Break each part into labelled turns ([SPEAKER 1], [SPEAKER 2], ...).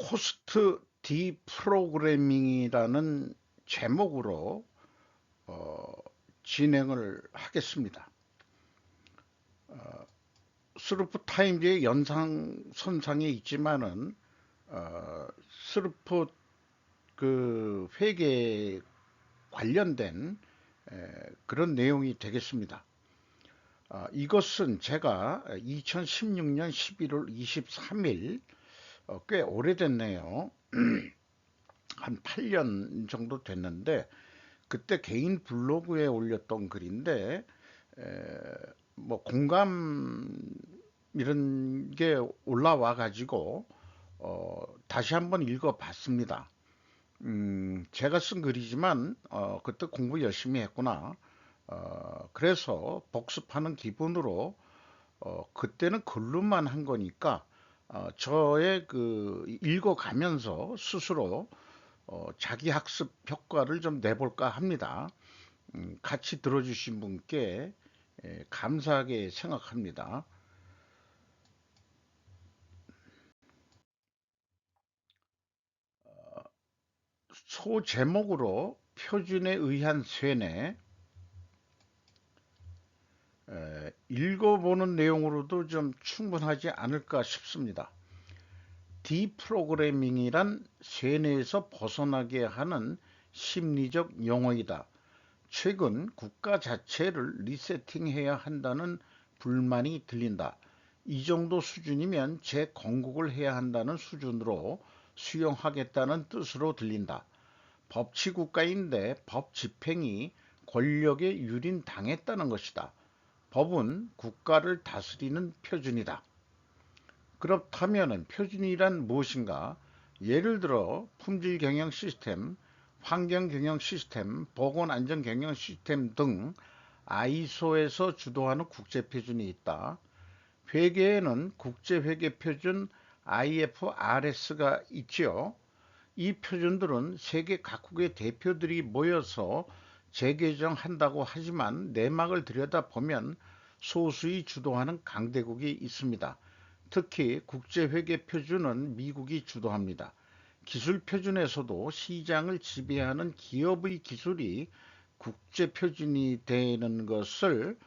[SPEAKER 1] 코스트 디프로그래밍이라는 제목으로 어, 진행을 하겠습니다. 스루프 타임즈의 연상선상에 있지만은 스루프 그 회계 관련된 그런 내용이 되겠습니다. 이것은 제가 2016년 11월 23일 꽤 오래됐네요. 한 8년 정도 됐는데 그때 개인 블로그에 올렸던 글인데 뭐 공감 이런 게 올라와 가지고 다시 한번 읽어봤습니다. 제가 쓴 글이지만 그때 공부 열심히 했구나. 그래서 복습하는 기분으로 그때는 글로만 한 거니까 저의 그 읽어가면서 스스로 자기 학습 효과를 좀 내볼까 합니다. 같이 들어주신 분께 감사하게 생각합니다. 소 제목으로 표준에 의한 쇠뇌, 읽어보는 내용으로도 좀 충분하지 않을까 싶습니다. 디프로그래밍이란 쇠뇌에서 벗어나게 하는 심리적 용어이다. 최근 국가 자체를 리세팅해야 한다는 불만이 들린다. 이 정도 수준이면 재건국을 해야 한다는 수준으로 수용하겠다는 뜻으로 들린다. 법치국가인데 법 집행이 권력에 유린당했다는 것이다. 법은 국가를 다스리는 표준이다. 그렇다면 표준이란 무엇인가? 예를 들어 품질 경영 시스템, 환경 경영 시스템, 보건 안전 경영 시스템 등 아이소에서 주도하는 국제 표준이 있다. 회계에는 국제 회계 표준 IFRS가 있지요. 이 표준들은 세계 각국의 대표들이 모여서 재개정한다고 하지만 내막을 들여다보면 소수의 주도하는 강대국이 있습니다. 특히 국제회계 표준은 미국이 주도합니다. 기술 표준에서도 시장을 지배하는 기업의 기술이 국제 표준이 되는 것을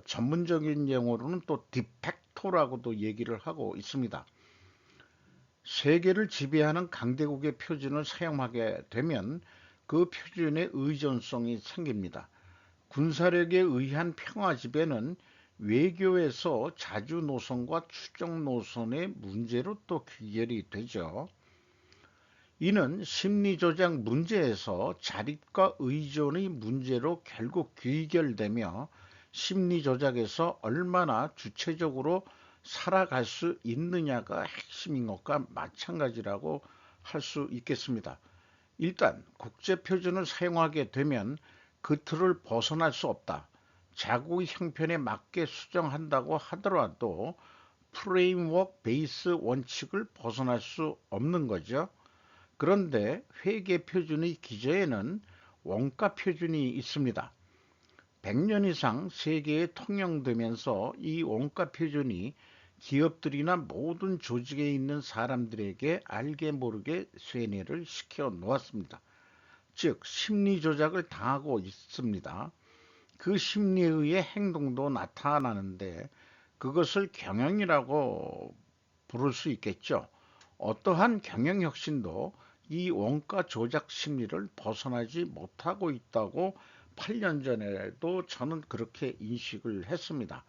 [SPEAKER 1] 전문적인 용어로는 또 디팩토라고도 얘기를 하고 있습니다. 세계를 지배하는 강대국의 표준을 사용하게 되면 그 표준의 의존성이 생깁니다. 군사력에 의한 평화 지배는 외교에서 자주 노선과 추정 노선의 문제로 또 귀결이 되죠. 이는 심리조작 문제에서 자립과 의존의 문제로 결국 귀결되며 심리조작에서 얼마나 주체적으로 살아갈 수 있느냐가 핵심인 것과 마찬가지라고 할 수 있겠습니다. 일단 국제표준을 사용하게 되면 그 틀을 벗어날 수 없다. 자국의 형편에 맞게 수정한다고 하더라도 프레임워크 베이스 원칙을 벗어날 수 없는 거죠. 그런데 회계 표준의 기저에는 원가 표준이 있습니다. 100년 이상 세계에 통용되면서 이 원가 표준이 기업들이나 모든 조직에 있는 사람들에게 알게 모르게 쇠뇌를 시켜 놓았습니다. 즉 심리 조작을 당하고 있습니다. 그 심리에 의해 행동도 나타나는데 그것을 경영이라고 부를 수 있겠죠. 어떠한 경영 혁신도 이 원가 조작 심리를 벗어나지 못하고 있다고 8년 전에도 저는 그렇게 인식을 했습니다.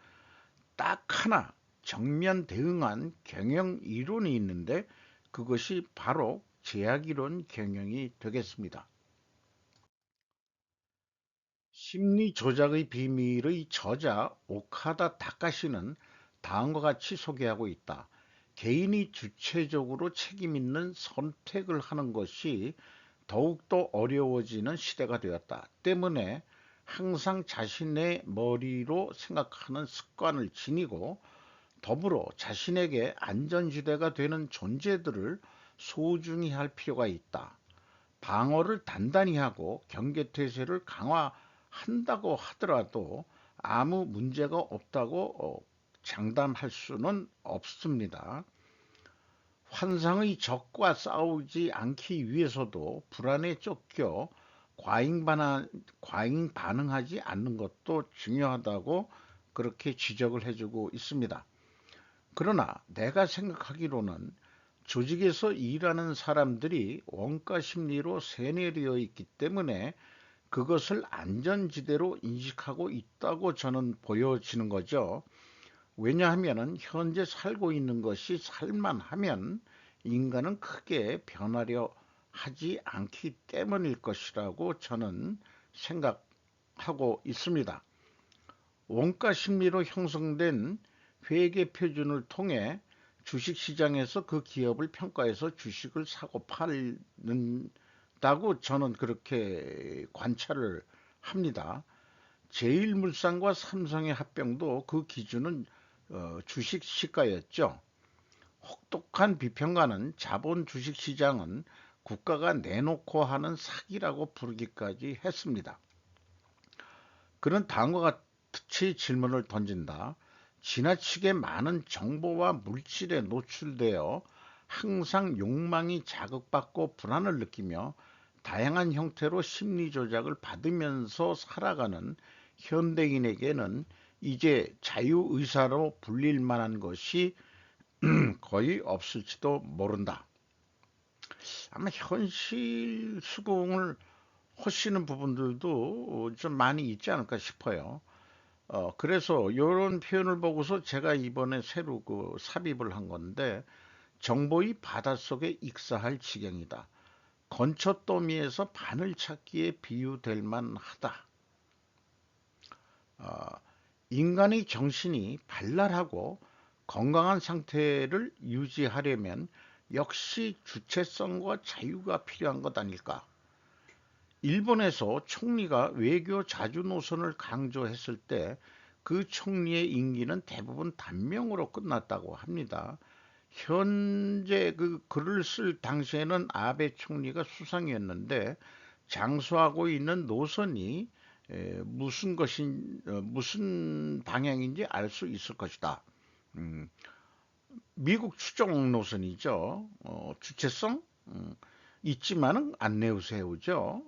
[SPEAKER 1] 딱 하나 정면 대응한 경영 이론이 있는데 그것이 바로 제약이론 경영이 되겠습니다. 심리 조작의 비밀의 저자 오카다 다카시는 다음과 같이 소개하고 있다. 개인이 주체적으로 책임 있는 선택을 하는 것이 더욱더 어려워지는 시대가 되었다. 때문에 항상 자신의 머리로 생각하는 습관을 지니고 더불어 자신에게 안전지대가 되는 존재들을 소중히 할 필요가 있다. 방어를 단단히 하고 경계태세를 강화한다고 하더라도 아무 문제가 없다고 장담할 수는 없습니다. 환상의 적과 싸우지 않기 위해서도 불안에 쫓겨 과잉 반응, 과잉 반응하지 않는 것도 중요하다고 그렇게 지적을 해주고 있습니다. 그러나 내가 생각하기로는 조직에서 일하는 사람들이 원가 심리로 세뇌되어 있기 때문에 그것을 안전지대로 인식하고 있다고 저는 보여지는 거죠. 왜냐하면 현재 살고 있는 것이 살만하면 인간은 크게 변하려 하지 않기 때문일 것이라고 저는 생각하고 있습니다. 원가 심리로 형성된 회계 표준을 통해 주식시장에서 그 기업을 평가해서 주식을 사고 팔는다고 저는 그렇게 관찰을 합니다. 제일물산과 삼성의 합병도 그 기준은 주식 시가였죠. 혹독한 비평가는 자본 주식시장은 국가가 내놓고 하는 사기라고 부르기까지 했습니다. 그는 다음과 같이 질문을 던진다. 지나치게 많은 정보와 물질에 노출되어 항상 욕망이 자극받고 불안을 느끼며 다양한 형태로 심리 조작을 받으면서 살아가는 현대인에게는 이제 자유의사로 불릴 만한 것이 거의 없을지도 모른다. 아마 현실 수긍을 하시는 부분들도 좀 많이 있지 않을까 싶어요. 그래서 이런 표현을 보고서 제가 이번에 새로 삽입을 한 건데, 정보의 바닷속에 익사할 지경이다. 건초더미에서 바늘 찾기에 비유될 만하다. 어, 인간의 정신이 발랄하고 건강한 상태를 유지하려면 역시 주체성과 자유가 필요한 것 아닐까. 일본에서 총리가 외교 자주 노선을 강조했을 때 그 총리의 임기는 대부분 단명으로 끝났다고 합니다. 현재 그 글을 쓸 당시에는 아베 총리가 수상이었는데 장수하고 있는 노선이 무슨 방향인지 알 수 있을 것이다. 음, 미국 추종 노선이죠. 주체성 있지만은 안 내세우죠.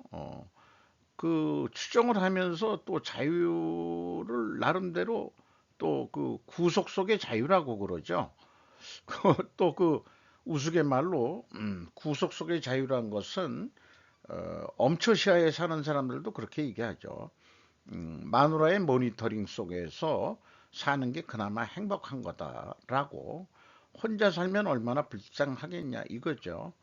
[SPEAKER 1] 그 추정을 하면서 또 자유를 나름대로 또 그 구속 속의 자유라고 그러죠. 또 그 우스갯말로 구속 속의 자유란 것은 엄처시아에 사는 사람들도 그렇게 얘기하죠. 마누라의 모니터링 속에서 사는 게 그나마 행복한 거다라고. 혼자 살면 얼마나 불쌍하겠냐 이거죠.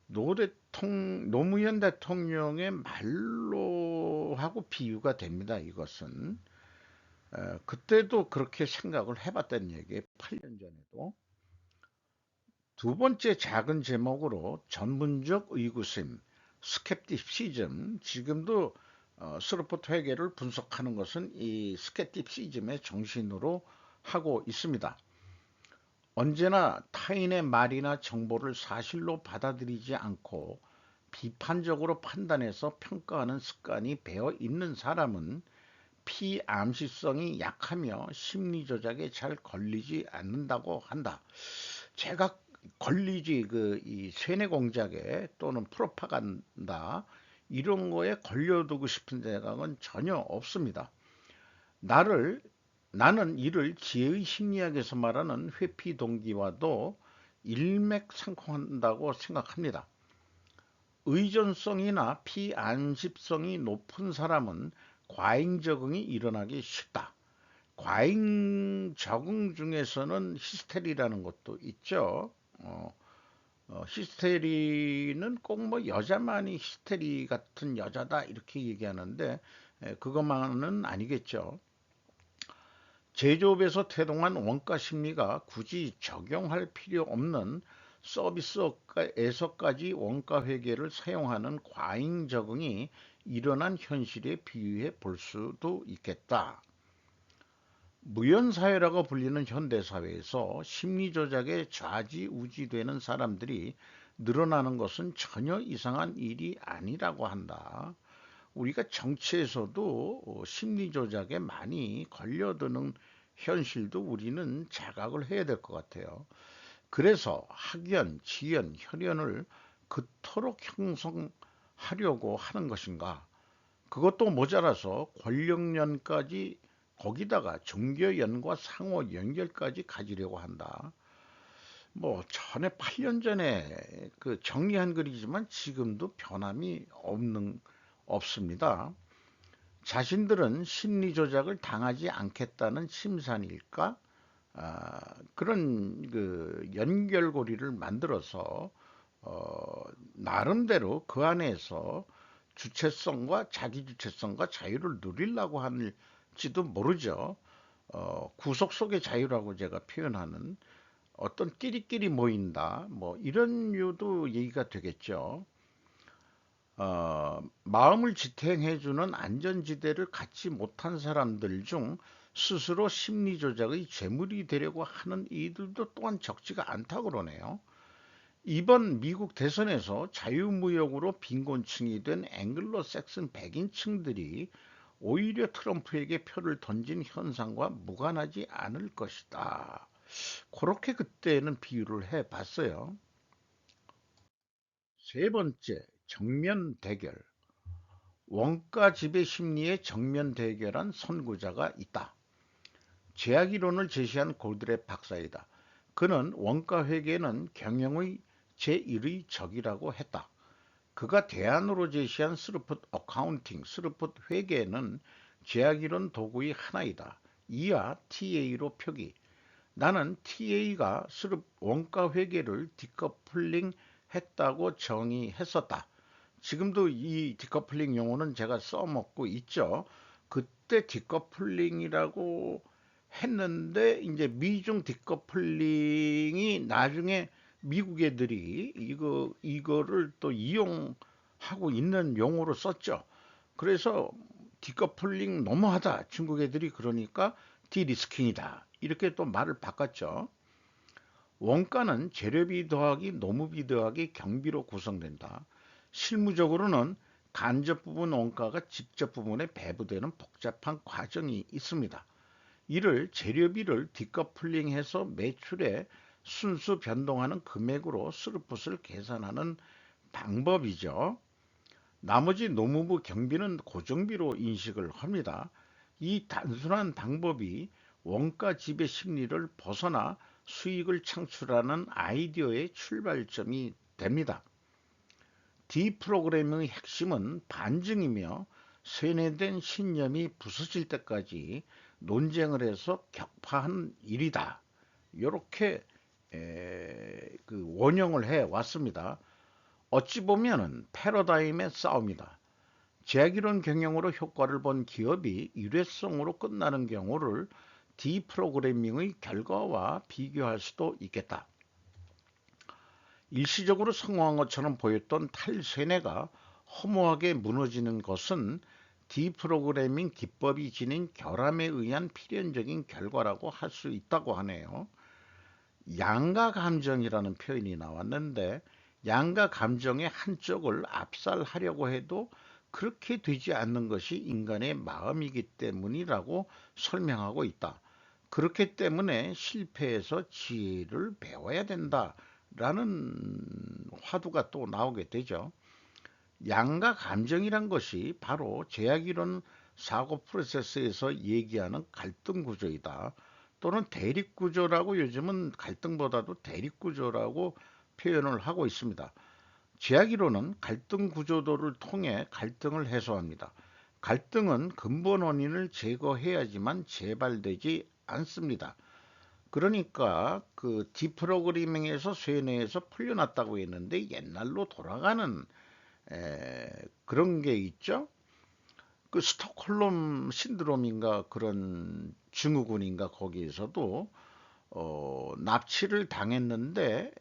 [SPEAKER 1] 노무현 대통령의 말로하고 비유가 됩니다. 이것은 그때도 그렇게 생각을 해봤다는 얘기예요. 8년 전에도. 두 번째 작은 제목으로 전문적 의구심, 스캡티시즘, 지금도 스루포트 회계를 분석하는 것은 이 스캡티시즘의 정신으로 하고 있습니다. 언제나 타인의 말이나 정보를 사실로 받아들이지 않고 비판적으로 판단해서 평가하는 습관이 배어 있는 사람은 피암시성이 약하며 심리 조작에 잘 걸리지 않는다고 한다. 제가 걸리지 이 세뇌 공작에 또는 프로파간다 이런 거에 걸려두고 싶은 생각은 전혀 없습니다. 나를 나는 이를 지혜의 심리학에서 말하는 회피 동기와도 일맥상통한다고 생각합니다. 의존성이나 피안십성이 높은 사람은 과잉 적응이 일어나기 쉽다. 과잉 적응 중에서는 히스테리라는 것도 있죠. 히스테리는 꼭 뭐 여자만이 히스테리 같은 여자다 이렇게 얘기하는데 그것만은 아니겠죠. 제조업에서 태동한 원가 심리가 굳이 적용할 필요 없는 서비스에서까지 원가 회계를 사용하는 과잉 적응이 일어난 현실에 비유해 볼 수도 있겠다. 무연사회라고 불리는 현대사회에서 심리조작에 좌지우지되는 사람들이 늘어나는 것은 전혀 이상한 일이 아니라고 한다. 우리가 정치에서도 심리조작에 많이 걸려드는 현실도 우리는 자각을 해야 될 것 같아요. 그래서 학연, 지연, 혈연을 그토록 형성하려고 하는 것인가? 그것도 모자라서 권력연까지 거기다가 종교연과 상호 연결까지 가지려고 한다. 뭐 전에 8년 전에 그 정리한 글이지만 지금도 변함이 없습니다. 자신들은 심리 조작을 당하지 않겠다는 심산일까? 아, 그런 그 연결고리를 만들어서 나름대로 그 안에서 주체성과 자기 주체성과 자유를 누리려고 할지도 모르죠. 구속 속의 자유라고 제가 표현하는 어떤 끼리끼리 모인다, 뭐 이런 류도 얘기가 되겠죠. 마음을 지탱해주는 안전지대를 갖지 못한 사람들 중 스스로 심리 조작의 제물이 되려고 하는 이들도 또한 적지가 않다고 그러네요. 이번 미국 대선에서 자유무역으로 빈곤층이 된 앵글로 색슨 백인층들이 오히려 트럼프에게 표를 던진 현상과 무관하지 않을 것이다. 그렇게 그때는 비유를 해 봤어요. 세 번째, 정면 대결. 원가 지배 심리의 정면 대결한 선구자가 있다. 제약 이론을 제시한 골드랩 박사이다. 그는 원가 회계는 경영의 제1의 적이라고 했다. 그가 대안으로 제시한 스루풋 어카운팅, 스루풋 회계는 제약 이론 도구의 하나이다. 이하 TA로 표기. 나는 TA가 원가 회계를 디커플링 했다고 정의했었다. 지금도 이 디커플링 용어는 제가 써먹고 있죠. 그때 디커플링이라고 했는데 이제 미중 디커플링이 나중에 미국 애들이 이거를 또 이용하고 있는 용어로 썼죠. 그래서 디커플링 너무하다. 중국 애들이 그러니까 디리스킹이다. 이렇게 또 말을 바꿨죠. 원가는 재료비 더하기 노무비 더하기 경비로 구성된다. 실무적으로는 간접 부분 원가가 직접 부분에 배부되는 복잡한 과정이 있습니다. 이를 재료비를 디커플링해서 매출에 순수 변동하는 금액으로 스루풋을 계산하는 방법이죠. 나머지 노무부 경비는 고정비로 인식을 합니다. 이 단순한 방법이 원가 지배 심리를 벗어나 수익을 창출하는 아이디어의 출발점이 됩니다. 디프로그래밍의 핵심은 반증이며 세뇌된 신념이 부서질 때까지 논쟁을 해서 격파한 일이다. 이렇게 그 원형을 해 왔습니다. 어찌 보면은 패러다임의 싸움이다. 제약이론 경영으로 효과를 본 기업이 일회성으로 끝나는 경우를 디프로그래밍의 결과와 비교할 수도 있겠다. 일시적으로 성공한 것처럼 보였던 탈세뇌가 허무하게 무너지는 것은 디프로그래밍 기법이 지닌 결함에 의한 필연적인 결과라고 할 수 있다고 하네요. 양가 감정이라는 표현이 나왔는데 양가 감정의 한쪽을 압살하려고 해도 그렇게 되지 않는 것이 인간의 마음이기 때문이라고 설명하고 있다. 그렇기 때문에 실패해서 지혜를 배워야 된다라는 화두가 또 나오게 되죠. 양가 감정이란 것이 바로 제약이론 사고 프로세스에서 얘기하는 갈등 구조이다. 또는 대립 구조라고 요즘은 갈등보다도 대립 구조라고 표현을 하고 있습니다. 제약이론은 갈등 구조도를 통해 갈등을 해소합니다. 갈등은 근본 원인을 제거해야지만 재발되지 않습니다. 그러니까 그 디프로그래밍에서 쇠뇌에서 풀려났다고 했는데 옛날로 돌아가는 그런 게 있죠. 그 스톡홀름 신드롬인가 그런 증후군인가 거기에서도 납치를 당했는데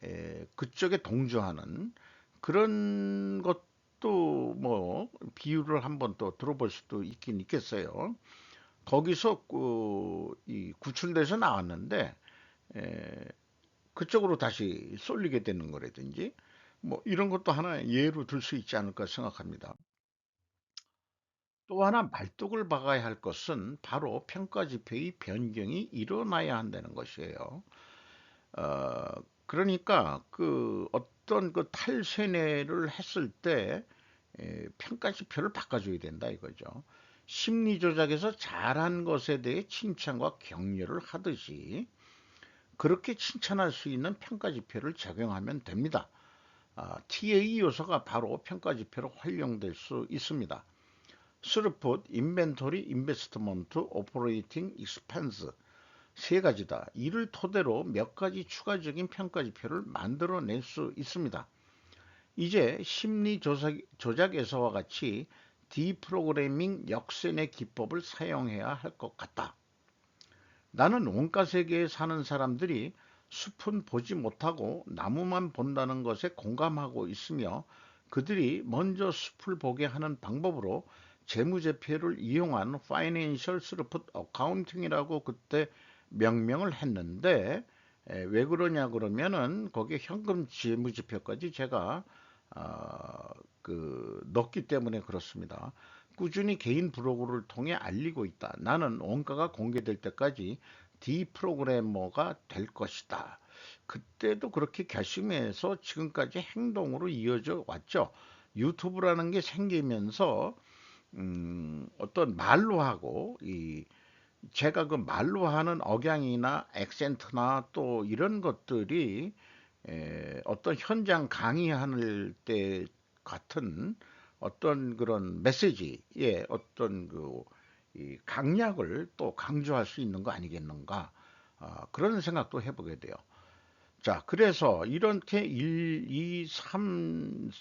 [SPEAKER 1] 그쪽에 동조하는 그런 것도 뭐 비유를 한번 또 들어볼 수도 있긴 있겠어요. 거기서 이 구출돼서 나왔는데 에, 그쪽으로 다시 쏠리게 되는 거라든지 뭐 이런 것도 하나 예로 들 수 있지 않을까 생각합니다. 또 하나 말뚝을 박아야 할 것은 바로 평가 지표의 변경이 일어나야 한다는 것이에요. 어, 그러니까 그 어떤 그 탈세뇌를 했을 때 평가 지표를 바꿔줘야 된다 이거죠. 심리 조작에서 잘한 것에 대해 칭찬과 격려를 하듯이 그렇게 칭찬할 수 있는 평가 지표를 적용하면 됩니다. TA 요소가 바로 평가 지표로 활용될 수 있습니다. 스루풋, 인벤토리, 인베스트먼트, 오퍼레이팅, 익스펜스 세 가지다. 이를 토대로 몇 가지 추가적인 평가 지표를 만들어낼 수 있습니다. 이제 심리 조작에서와 같이 디프로그래밍 역선의 기법을 사용해야 할 것 같다. 나는 원가 세계에 사는 사람들이 숲은 보지 못하고 나무만 본다는 것에 공감하고 있으며 그들이 먼저 숲을 보게 하는 방법으로 재무제표를 이용한 파이낸셜 스루풋 어카운팅이라고 그때 명명을 했는데 왜 그러냐 그러면은 거기에 현금 재무제표까지 제가 넣기 때문에 그렇습니다. 꾸준히 개인 브로그를 통해 알리고 있다. 나는 원가가 공개될 때까지 디프로그래머가 될 것이다. 그때도 그렇게 결심해서 지금까지 행동으로 이어져 왔죠. 유튜브라는 게 생기면서 어떤 말로 하고 이 제가 그 말로 하는 억양이나 액센트나 또 이런 것들이 어떤 현장 강의할 때 같은 어떤 그런 메시지의 어떤 이 강약을 또 강조할 수 있는 거 아니겠는가 그런 생각도 해보게 돼요. 자, 그래서 이렇게 1, 2, 3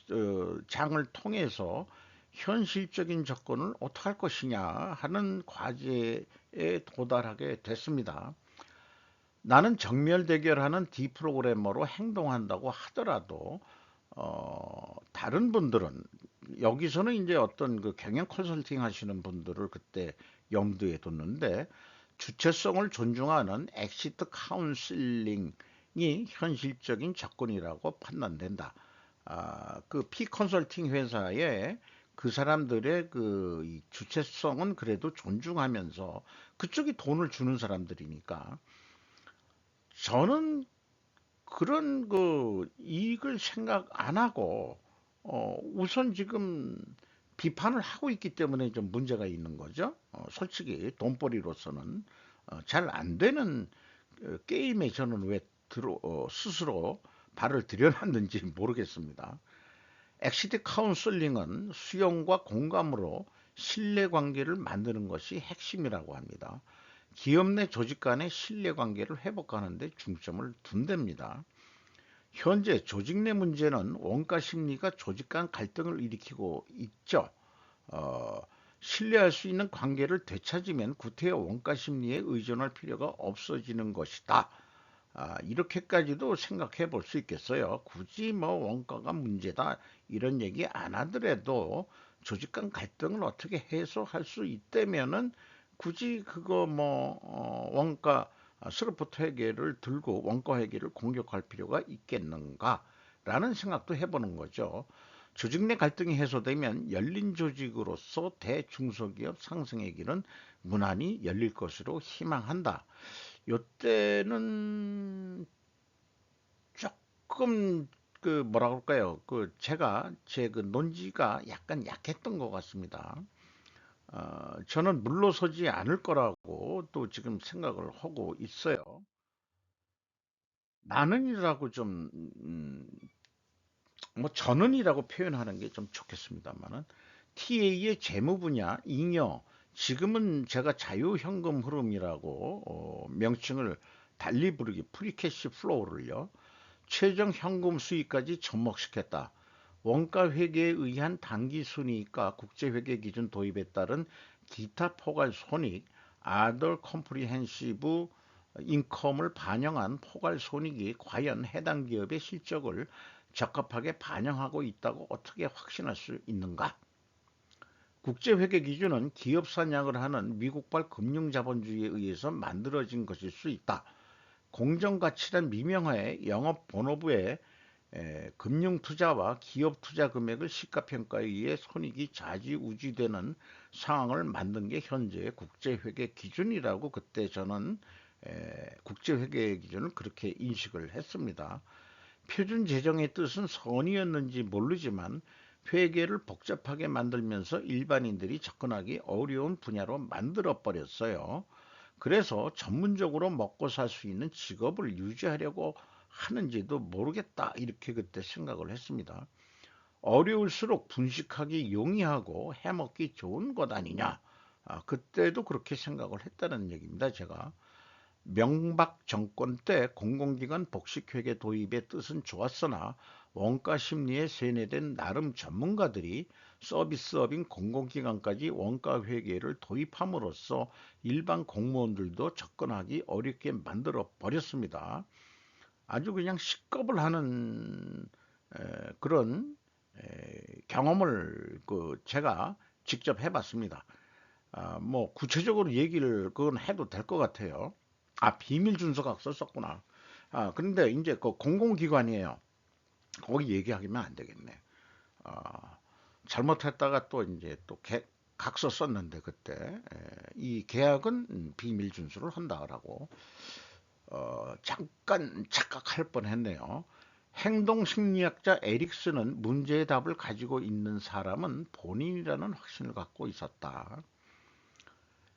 [SPEAKER 1] 장을 통해서 현실적인 접근을 어떻게 할 것이냐 하는 과제에 도달하게 됐습니다. 나는 정면 대결하는 디프로그래머로 행동한다고 하더라도 다른 분들은 여기서는 이제 어떤 그 경영 컨설팅 하시는 분들을 그때 염두에 뒀는데 주체성을 존중하는 엑시트 카운슬링이 현실적인 접근이라고 판단된다. 그 피컨설팅 회사에 그 사람들의 이 주체성은 그래도 존중하면서 그쪽이 돈을 주는 사람들이니까 저는 그런 이익을 생각 안 하고 우선 지금 비판을 하고 있기 때문에 좀 문제가 있는 거죠. 솔직히 돈벌이로서는 잘 안 되는 게임에 저는 왜 스스로 발을 들여놨는지 모르겠습니다. 엑시트 카운슬링은 수용과 공감으로 신뢰관계를 만드는 것이 핵심이라고 합니다. 기업 내 조직 간의 신뢰관계를 회복하는 데 중점을 둔답니다. 현재 조직 내 문제는 원가 심리가 조직 간 갈등을 일으키고 있죠. 어, 신뢰할 수 있는 관계를 되찾으면 구태여 원가 심리에 의존할 필요가 없어지는 것이다. 이렇게까지도 생각해 볼 수 있겠어요. 굳이 뭐 원가가 문제다 이런 얘기 안 하더라도 조직 간 갈등을 어떻게 해소할 수 있다면은 굳이 그거 뭐 원가 스로프트 회계를 들고 원가 회계를 공격할 필요가 있겠는가라는 생각도 해보는 거죠. 조직 내 갈등이 해소되면 열린 조직으로서 대중소기업 상승의 길은 무난히 열릴 것으로 희망한다. 요때는 조금 뭐라 그럴까요? 제가 제 논지가 약간 약했던 것 같습니다. 저는 물러서지 않을 거라고 또 지금 생각을 하고 있어요. 나는이라고 뭐 저는이라고 표현하는 게 좀 좋겠습니다만은 TA의 재무 분야 잉여 지금은 제가 자유현금 흐름이라고 명칭을 달리 부르기 프리캐시 플로우를요. 최종 현금 수익까지 접목시켰다. 원가 회계에 의한 단기 순이익과 국제 회계 기준 도입에 따른 기타 포괄 손익, other comprehensive 인컴을 반영한 포괄 손익이 과연 해당 기업의 실적을 적합하게 반영하고 있다고 어떻게 확신할 수 있는가? 국제회계 기준은 기업 사냥을 하는 미국발 금융자본주의에 의해서 만들어진 것일 수 있다. 공정가치란 미명하에 영업본업부의 금융투자와 기업투자 금액을 시가평가에 의해 손익이 좌지우지되는 상황을 만든 게 현재의 국제회계 기준이라고 그때 저는 국제회계 기준을 그렇게 인식을 했습니다. 표준 재정의 뜻은 선이었는지 모르지만 회계를 복잡하게 만들면서 일반인들이 접근하기 어려운 분야로 만들어 버렸어요. 그래서 전문적으로 먹고 살 수 있는 직업을 유지하려고 하는지도 모르겠다. 이렇게 그때 생각을 했습니다. 어려울수록 분식하기 용이하고 해먹기 좋은 것 아니냐. 그때도 그렇게 생각을 했다는 얘기입니다. 제가. 명박 정권 때 공공기관 복식회계 도입의 뜻은 좋았으나 원가 심리에 세뇌된 나름 전문가들이 서비스업인 공공기관까지 원가 회계를 도입함으로써 일반 공무원들도 접근하기 어렵게 만들어 버렸습니다. 아주 그냥 식겁을 하는 그런 경험을 제가 직접 해봤습니다. 뭐 구체적으로 얘기를 그건 해도 될 것 같아요. 비밀 준서가 썼었구나. 그런데 이제 그 공공기관이에요. 거기 얘기하기면 안 되겠네. 아, 잘못했다가 또 이제 또 각서 썼는데 그때 이 계약은 비밀 준수를 한다라고 잠깐 착각할 뻔했네요. 행동 심리학자 에릭슨은 문제의 답을 가지고 있는 사람은 본인이라는 확신을 갖고 있었다.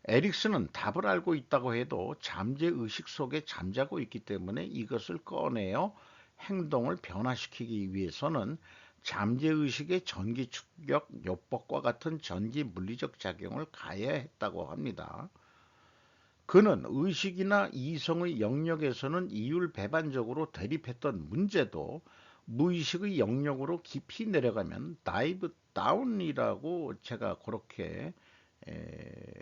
[SPEAKER 1] 에릭슨은 답을 알고 있다고 해도 잠재 의식 속에 잠자고 있기 때문에 이것을 꺼내어 행동을 변화시키기 위해서는 잠재 의식의 전기 충격 요법과 같은 전기 물리적 작용을 가해야 했다고 합니다. 그는 의식이나 이성의 영역에서는 이율배반적으로 대립했던 문제도 무의식의 영역으로 깊이 내려가면 다이브 다운이라고 제가 그렇게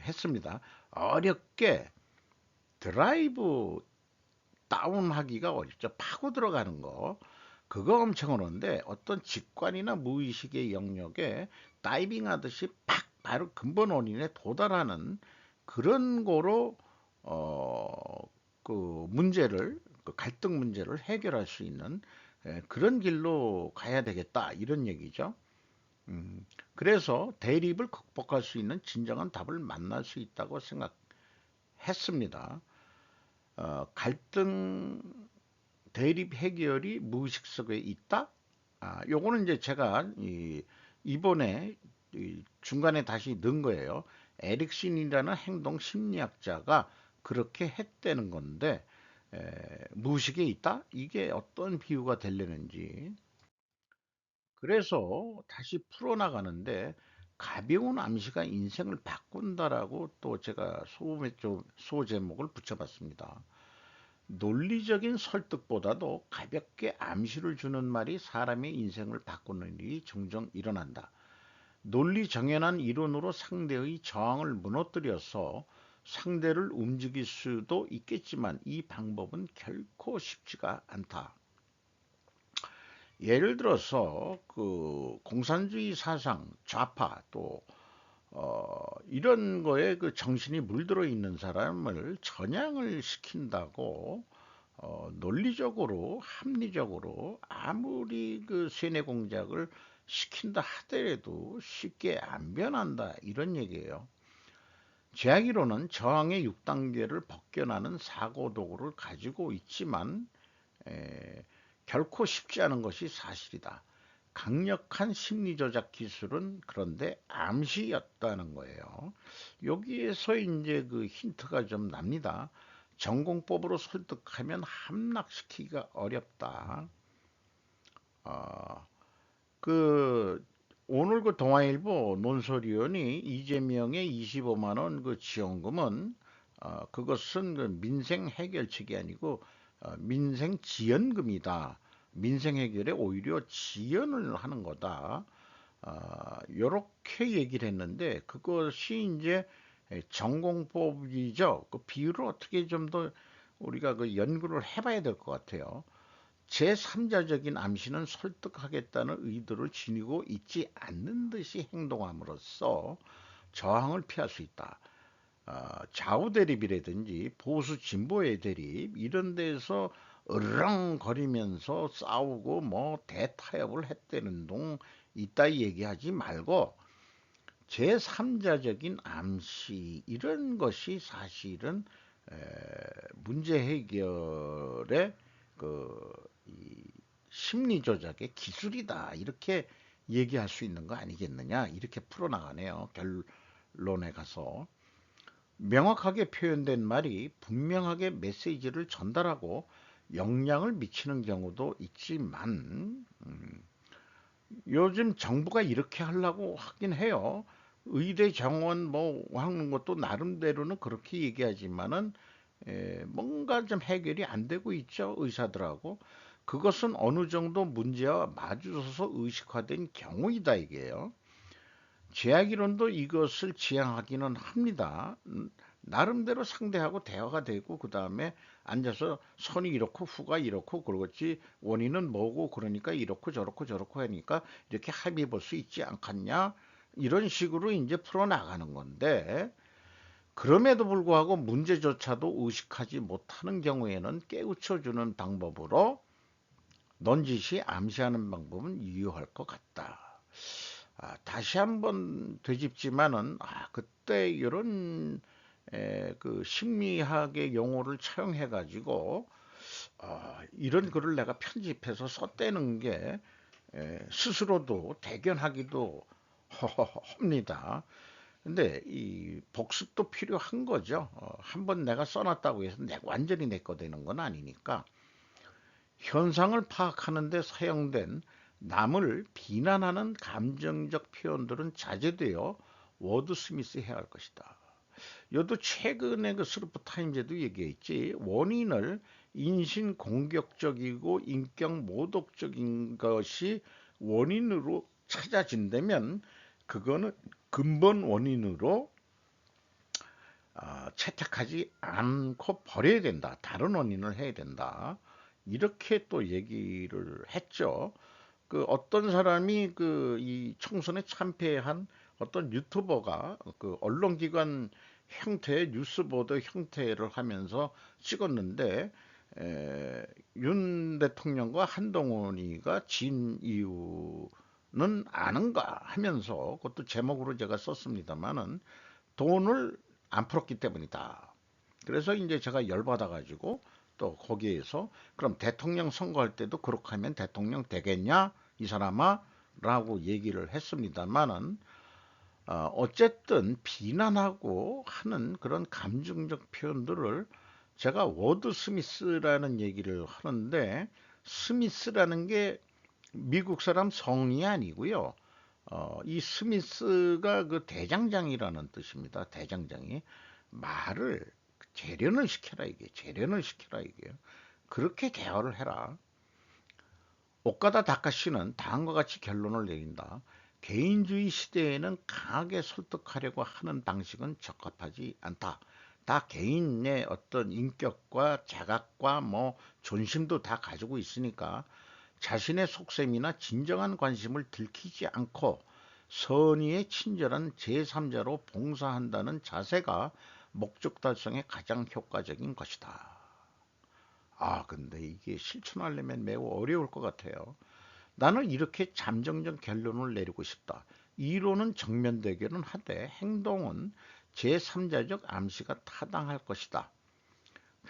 [SPEAKER 1] 했습니다. 어렵게 드라이브 다운하기가 어렵죠. 파고 들어가는 거. 그거 엄청 어려운데 어떤 직관이나 무의식의 영역에 다이빙 하듯이 팍 바로 근본 원인에 도달하는 그런 거로 어, 그 문제를 그 갈등 문제를 해결할 수 있는 그런 길로 가야 되겠다 이런 얘기죠. 그래서 대립을 극복할 수 있는 진정한 답을 만날 수 있다고 생각했습니다. 갈등 대립 해결이 무의식 속에 있다? 요거는 이제 제가 이번에 중간에 다시 넣은 거예요. 에릭슨이라는 행동 심리학자가 그렇게 했다는 건데 무의식에 있다? 이게 어떤 비유가 되려는지 그래서 다시 풀어나가는데 가벼운 암시가 인생을 바꾼다라고 또 제가 소제목을 붙여봤습니다. 논리적인 설득보다도 가볍게 암시를 주는 말이 사람의 인생을 바꾸는 일이 종종 일어난다. 논리 정연한 이론으로 상대의 저항을 무너뜨려서 상대를 움직일 수도 있겠지만 이 방법은 결코 쉽지가 않다. 예를 들어서 그 공산주의 사상, 좌파 또 이런 거에 그 정신이 물들어 있는 사람을 전향을 시킨다고 논리적으로 합리적으로 아무리 그 세뇌 공작을 시킨다 하더라도 쉽게 안 변한다 이런 얘기예요. 제 알기로는 저항의 6단계를 벗겨나는 사고 도구를 가지고 있지만 에, 결코 쉽지 않은 것이 사실이다. 강력한 심리조작 기술은 그런데 암시였다는 거예요. 여기에서 이제 그 힌트가 좀 납니다. 전공법으로 설득하면 함락시키기가 어렵다. 어, 그 오늘 그 동아일보 논설위원이 이재명의 25만 원 그 지원금은 그것은 그 민생 해결책이 아니고 민생 지연금이다. 민생 해결에 오히려 지연을 하는 거다. 요렇게 얘기를 했는데 그것이 이제 전공법이죠. 그 비율을 어떻게 좀 더 우리가 그 연구를 해봐야 될 것 같아요. 제3자적인 암시는 설득하겠다는 의도를 지니고 있지 않는 듯이 행동함으로써 저항을 피할 수 있다. 좌우 대립이라든지 보수 진보의 대립 이런 데서 으르렁거리면서 싸우고 뭐 대타협을 했다는 동 이따 얘기하지 말고 제3자적인 암시 이런 것이 사실은 문제 해결의 이 심리 조작의 기술이다. 이렇게 얘기할 수 있는 거 아니겠느냐. 이렇게 풀어나가네요. 결론에 가서. 명확하게 표현된 말이 분명하게 메시지를 전달하고 영향을 미치는 경우도 있지만, 요즘 정부가 이렇게 하려고 하긴 해요. 의대 정원 뭐 하는 것도 나름대로는 그렇게 얘기하지만은 뭔가 좀 해결이 안 되고 있죠, 의사들하고. 그것은 어느 정도 문제와 마주서서 의식화된 경우이다 이게요. 제약이론도 이것을 지향하기는 합니다. 나름대로 상대하고 대화가 되고 그 다음에 앉아서 선이 이렇고 후가 이렇고 그렇지 원인은 뭐고 그러니까 이렇고 저렇고 저렇고 하니까 이렇게 합의 볼 수 있지 않겠냐 이런 식으로 이제 풀어나가는 건데 그럼에도 불구하고 문제조차도 의식하지 못하는 경우에는 깨우쳐주는 방법으로 넌지시 암시하는 방법은 유효할 것 같다. 다시 한번 되짚지만은 그때 이런 그 심리학의 용어를 차용해 가지고 이런 글을 내가 편집해서 썼다는 게 스스로도 대견하기도 합니다. 근데 이 복습도 필요한 거죠. 한번 내가 써놨다고 해서 내가 완전히 내 거 되는 건 아니니까 현상을 파악하는 데 사용된 남을 비난하는 감정적 표현들은 자제되어 워드스미스 해야 할 것이다. 여도 최근에 그 스루프 타임즈에도 얘기했지 원인을 인신 공격적이고 인격 모독적인 것이 원인으로 찾아진다면 그거는 근본 원인으로 채택하지 않고 버려야 된다. 다른 원인을 해야 된다. 이렇게 또 얘기를 했죠. 그 어떤 사람이 그 이 총선에 참패한 어떤 유튜버가 그 언론기관 형태의 뉴스보도 형태를 하면서 찍었는데 윤 대통령과 한동훈이가 진 이유는 아는가 하면서 그것도 제목으로 제가 썼습니다만은 돈을 안 풀었기 때문이다. 그래서 이제 제가 열받아가지고 또 거기에서 그럼 대통령 선거할 때도 그렇게 하면 대통령 되겠냐 이 사람아 라고 얘기를 했습니다만은 어쨌든 비난하고 하는 그런 감정적 표현들을 제가 워드 스미스라는 얘기를 하는데 스미스라는 게 미국 사람 성이 아니고요. 이 스미스가 그 대장장이라는 뜻입니다. 대장장이 말을 재련을 시켜라 이게 재련을 시켜라 이게 그렇게 대화를 해라. 오카다 다카시는 다음과 같이 결론을 내린다. 개인주의 시대에는 강하게 설득하려고 하는 방식은 적합하지 않다. 다 개인의 어떤 인격과 자각과 뭐 존심도 다 가지고 있으니까 자신의 속셈이나 진정한 관심을 들키지 않고 선의의 친절한 제3자로 봉사한다는 자세가 목적 달성에 가장 효과적인 것이다. 근데 이게 실천하려면 매우 어려울 것 같아요. 나는 이렇게 잠정적 결론을 내리고 싶다. 이론은 정면 대결은 하되 행동은 제3자적 암시가 타당할 것이다.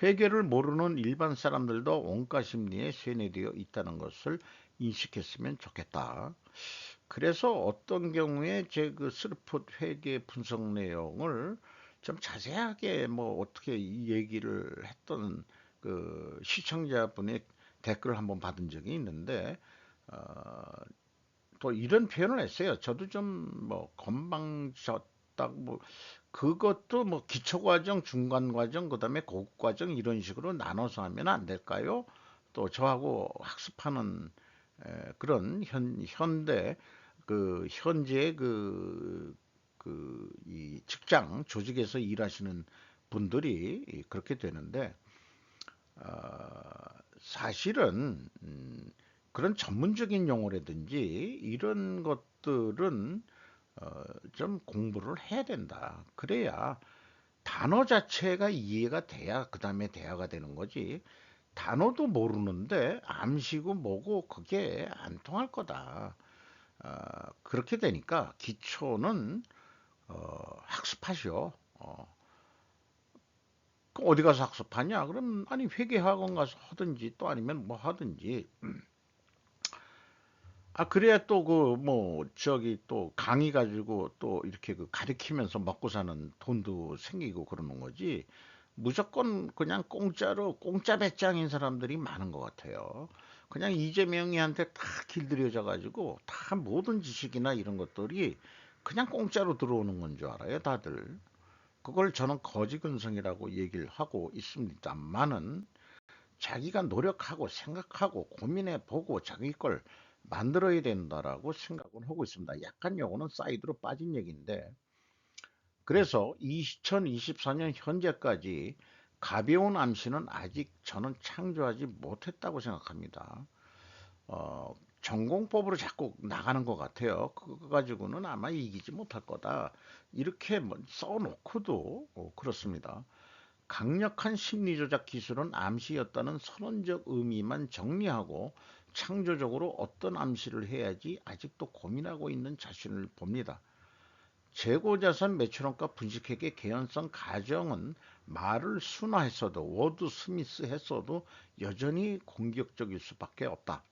[SPEAKER 1] 회계를 모르는 일반 사람들도 원가 심리에 세뇌되어 있다는 것을 인식했으면 좋겠다. 그래서 어떤 경우에 제 그 스루폿 회계 분석 내용을 좀 자세하게 뭐 어떻게 이 얘기를 했던 그 시청자분의 댓글을 한번 받은 적이 있는데 어, 또 이런 표현을 했어요. 저도 좀 뭐 건방졌다 뭐 그것도 뭐 기초과정, 중간과정, 그다음에 고급과정 이런 식으로 나눠서 하면 안 될까요? 또 저하고 학습하는 그런 현대 그 현재 이 직장 조직에서 일하시는 분들이 그렇게 되는데 사실은 그런 전문적인 용어라든지 이런 것들은 좀 공부를 해야 된다. 그래야 단어 자체가 이해가 돼야 그 다음에 대화가 되는 거지. 단어도 모르는데 암시고 뭐고 그게 안 통할 거다. 그렇게 되니까 기초는 학습하시오. 그 어디 가서 학습하냐? 그럼 아니 회계학원 가서 하든지 또 아니면 뭐 하든지. 아 그래야 또 그 뭐 저기 또 강의 가지고 또 이렇게 그 가르치면서 먹고 사는 돈도 생기고 그러는 거지. 무조건 그냥 공짜로 공짜 배짱인 사람들이 많은 것 같아요. 그냥 이재명이한테 다 길들여져 가지고 다 모든 지식이나 이런 것들이 그냥 공짜로 들어오는 건 줄 알아요, 다들. 그걸 저는 거지근성이라고 얘기를 하고 있습니다만은 자기가 노력하고 생각하고 고민해 보고 자기 걸 만들어야 된다라고 생각을 하고 있습니다. 약간 요거는 사이드로 빠진 얘기인데 그래서 2024년 현재까지 가벼운 암시는 아직 저는 창조하지 못했다고 생각합니다. 전공법으로 자꾸 나가는 것 같아요. 그거 가지고는 아마 이기지 못할 거다. 이렇게 뭐 써놓고도 그렇습니다. 강력한 심리조작 기술은 암시였다는 선언적 의미만 정리하고 창조적으로 어떤 암시를 해야지 아직도 고민하고 있는 자신을 봅니다. 재고자산 매출원가 분식회계 개연성 가정은 말을 순화했어도 워드 스미스 했어도 여전히 공격적일 수밖에 없다.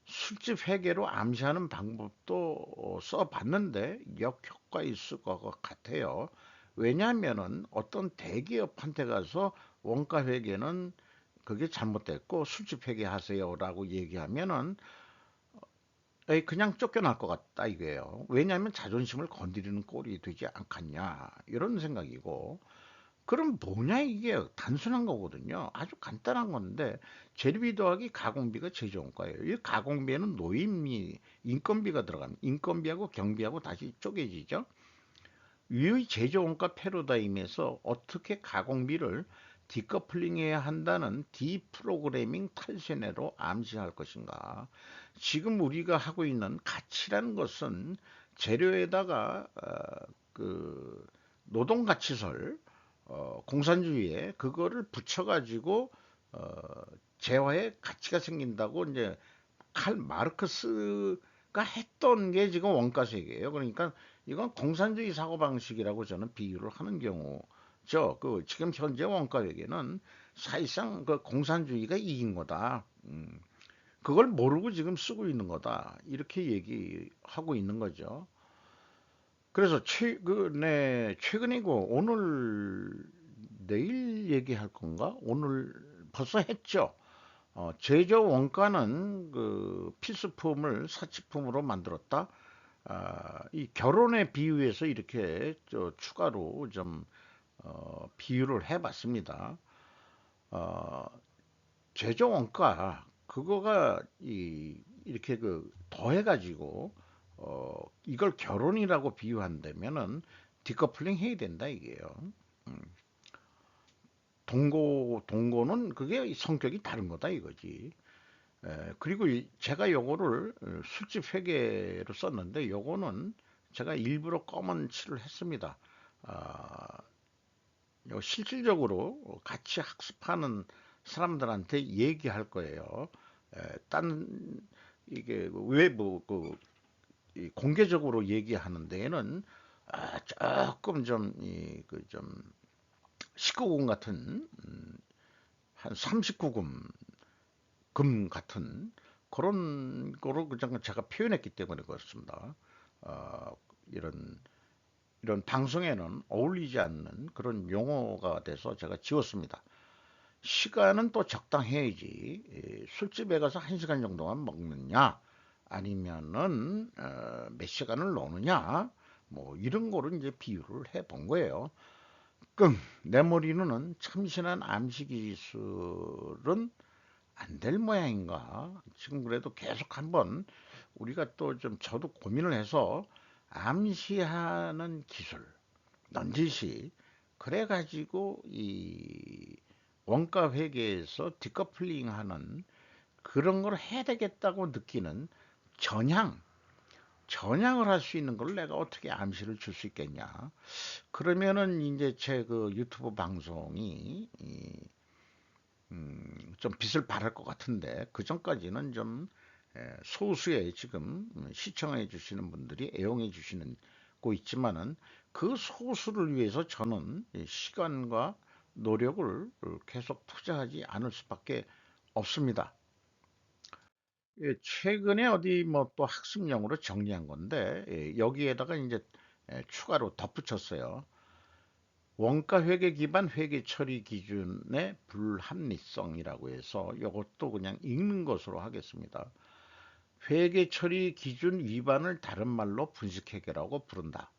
[SPEAKER 1] 술집 회계로 암시하는 방법도 써봤는데 역효과 있을 것 같아요. 왜냐하면은 어떤 대기업한테 가서 원가 회계는 그게 잘못됐고 술집 회계하세요라고 얘기하면은 에이, 그냥 쫓겨날 것 같다 이거예요. 왜냐하면 자존심을 건드리는 꼴이 되지 않겠냐 이런 생각이고 그럼 뭐냐 이게 단순한 거거든요. 아주 간단한 건데 재료비 더하기 가공비가 제조원가예요. 이 가공비에는 노임비, 인건비가 들어갑니다. 인건비하고 경비하고 다시 쪼개지죠. 위의 제조원가 패러다임에서 어떻게 가공비를 디커플링해야 한다는 디프로그래밍 탈세내로 암시할 것인가. 지금 우리가 하고 있는 가치라는 것은 재료에다가 그 노동가치설 공산주의에 그거를 붙여가지고 재화의 가치가 생긴다고 이제 칼 마르크스가 했던 게 지금 원가세계예요. 그러니까 이건 공산주의 사고방식이라고 저는 비유를 하는 경우죠. 그 지금 현재 원가회계는 사실상 그 공산주의가 이긴 거다. 그걸 모르고 지금 쓰고 있는 거다. 이렇게 얘기하고 있는 거죠. 그래서 최근이고 오늘 내일 얘기할 건가? 오늘 벌써 했죠. 제조 원가는 그 필수품을 사치품으로 만들었다. 이 결혼에 비유해서 이렇게 추가로 좀 비유를 해봤습니다. 어, 제조 원가 그거가 이렇게 그 더해가지고 이걸 결혼이라고 비유한다면은 디커플링 해야 된다 이게요. 동거는 그게 성격이 다른 거다 이거지. 그리고 제가 요거를 술집 회계로 썼는데 요거는 제가 일부러 검은 칠을 했습니다. 아, 실질적으로 같이 학습하는 사람들한테 얘기할 거예요. 딴 이게 외부 공개적으로 얘기하는 데에는 조금 좀 좀 19금 같은 한 39금 금 같은 그런 거로 그냥 제가 표현했기 때문에 그렇습니다. 어, 이런 방송에는 어울리지 않는 그런 용어가 돼서 제가 지웠습니다. 시간은 또 적당해야지. 술집에 가서 1시간 정도만 먹느냐, 아니면은 몇 시간을 노느냐, 뭐 이런 거를 이제 비유를 해 본 거예요. 내 머리로는 참신한 암시 기술은 안 될 모양인가? 지금 그래도 계속 한번 우리가 또 좀 저도 고민을 해서 암시하는 기술, 넌지시 그래가지고 이 원가 회계에서 디커플링 하는 그런 걸 해야 되겠다고 느끼는 전향, 전향을 할 수 있는 걸 내가 어떻게 암시를 줄 수 있겠냐. 그러면은 이제 제 그 유튜브 방송이 좀 빛을 발할 것 같은데 그 전까지는 좀 소수의 지금 시청해 주시는 분들이 애용해 주시는 거 있지만은 그 소수를 위해서 저는 시간과 노력을 계속 투자하지 않을 수밖에 없습니다. 예, 최근에 어디 뭐 또 학습용으로 정리한 건데 여기에다가 이제 추가로 덧붙였어요. 원가 회계 기반 회계 처리 기준의 불합리성이라고 해서 이것도 그냥 읽는 것으로 하겠습니다. 회계 처리 기준 위반을 다른 말로 분식회계라고 부른다.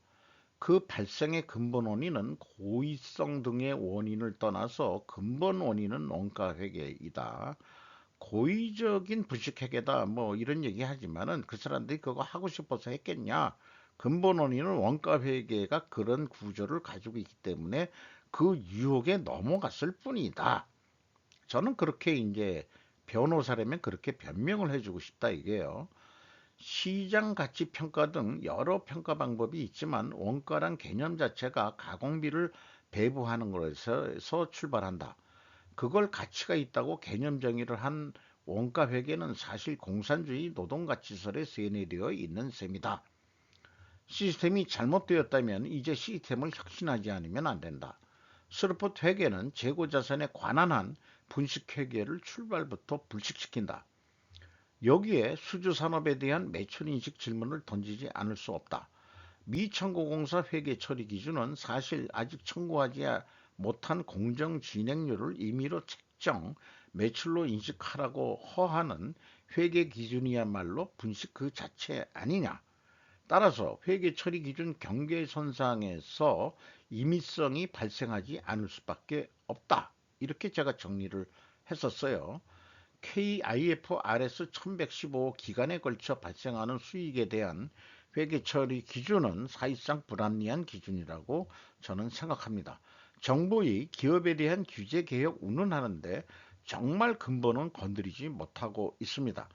[SPEAKER 1] 그 발생의 근본 원인은 고의성 등의 원인을 떠나서 근본 원인은 원가 회계이다. 고의적인 불식회계다 뭐 이런 얘기 하지만은 그 사람들이 그거 하고 싶어서 했겠냐? 근본 원인은 원가 회계가 그런 구조를 가지고 있기 때문에 그 유혹에 넘어갔을 뿐이다. 저는 그렇게 이제 변호사라면 그렇게 변명을 해주고 싶다 이게요. 시장 가치 평가 등 여러 평가 방법이 있지만 원가란 개념 자체가 가공비를 배부하는 것에서 출발한다. 그걸 가치가 있다고 개념 정의를 한 원가 회계는 사실 공산주의 노동가치설에 세뇌되어 있는 셈이다. 시스템이 잘못되었다면 이제 시스템을 혁신하지 않으면 안 된다. 스루풋 회계는 재고자산에 관한 한 분식회계를 출발부터 불식시킨다. 여기에 수주산업에 대한 매출인식 질문을 던지지 않을 수 없다. 미청구공사 회계 처리 기준은 사실 아직 청구하지 못한 공정 진행률을 임의로 책정, 매출로 인식하라고 허하는 회계 기준이야말로 분식 그 자체 아니냐. 따라서 회계 처리 기준 경계선상에서 임의성이 발생하지 않을 수밖에 없다. 이렇게 제가 정리를 했었어요. KIFRS 1115 기간에 걸쳐 발생하는 수익에 대한 회계 처리 기준은 사실상 불합리한 기준이라고 저는 생각합니다. 정부의 기업에 대한 규제 개혁 운운하는데 정말 근본은 건드리지 못하고 있습니다.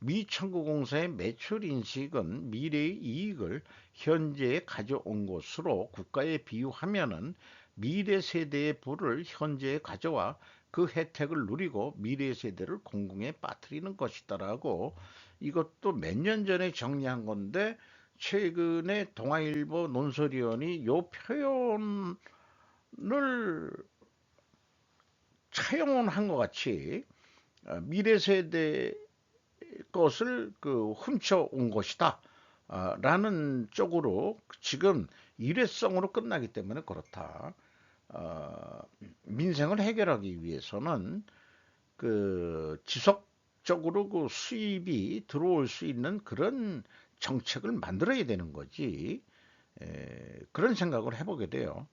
[SPEAKER 1] 미 청구공사의 매출 인식은 미래의 이익을 현재에 가져온 것으로 국가에 비유하면은 미래 세대의 부를 현재에 가져와 그 혜택을 누리고 미래 세대를 공공에 빠뜨리는 것이다라고 이것도 몇 년 전에 정리한 건데 최근에 동아일보 논설위원이 요 표현을 차용한 것 같이 미래 세대 것을 훔쳐온 것이다. 라는 쪽으로 지금 일회성으로 끝나기 때문에 그렇다. 어, 민생을 해결하기 위해서는 지속적으로 그 수입이 들어올 수 있는 그런 정책을 만들어야 되는 거지. 그런 생각을 해보게 돼요.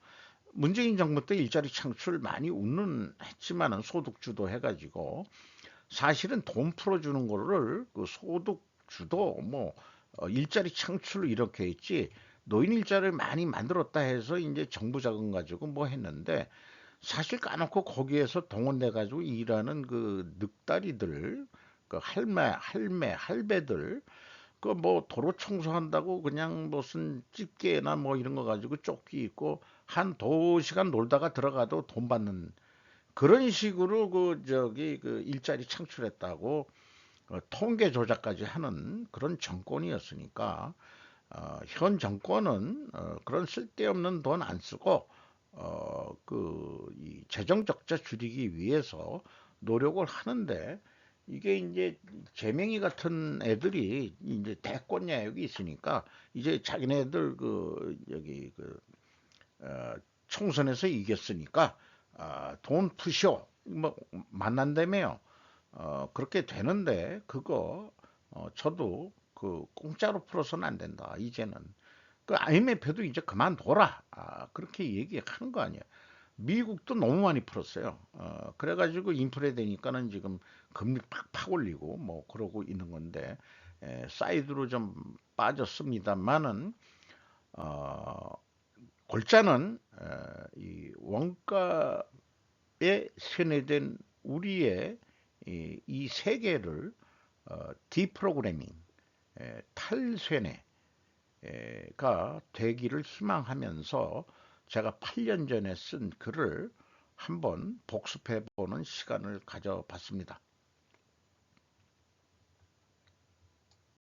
[SPEAKER 1] 문재인 정부 때 일자리 창출 많이 운운했지만은 소득주도 해가지고 사실은 돈 풀어주는 거를 그 소득주도 뭐 일자리 창출을 이렇게 했지 노인 일자리를 많이 만들었다 해서 이제 정부 자금 가지고 뭐 했는데 사실 까놓고 거기에서 동원돼 가지고 일하는 그 늑다리들 그 할배들 그 뭐 도로 청소한다고 그냥 무슨 집게나 뭐 이런 거 가지고 조끼 입고 한 2시간 놀다가 들어가도 돈 받는 그런 식으로 그 일자리 창출했다고 통계 조작까지 하는 그런 정권이었으니까 현 정권은 그런 쓸데없는 돈 안 쓰고 이 재정 적자 줄이기 위해서 노력을 하는데 이게 이제 재명이 같은 애들이 이제 대권 야욕이 있으니까 이제 자기네들 그 여기 총선에서 이겼으니까 돈 푸시오 뭐 만난다며요. 그렇게 되는데 그거 저도 그 공짜로 풀어서는 안 된다. 이제는 그 IMF도 이제 그만둬라. 그렇게 얘기하는 거 아니에요. 미국도 너무 많이 풀었어요. 그래가지고 인플레 되니까는 지금 금리 팍팍 올리고 뭐 그러고 있는 건데 사이드로 좀 빠졌습니다만은 어, 골자는 이 원가에 세뇌된 우리의 이 세계를 디프로그래밍, 탈세뇌가 되기를 희망하면서 제가 8년 전에 쓴 글을 한번 복습해 보는 시간을 가져봤습니다.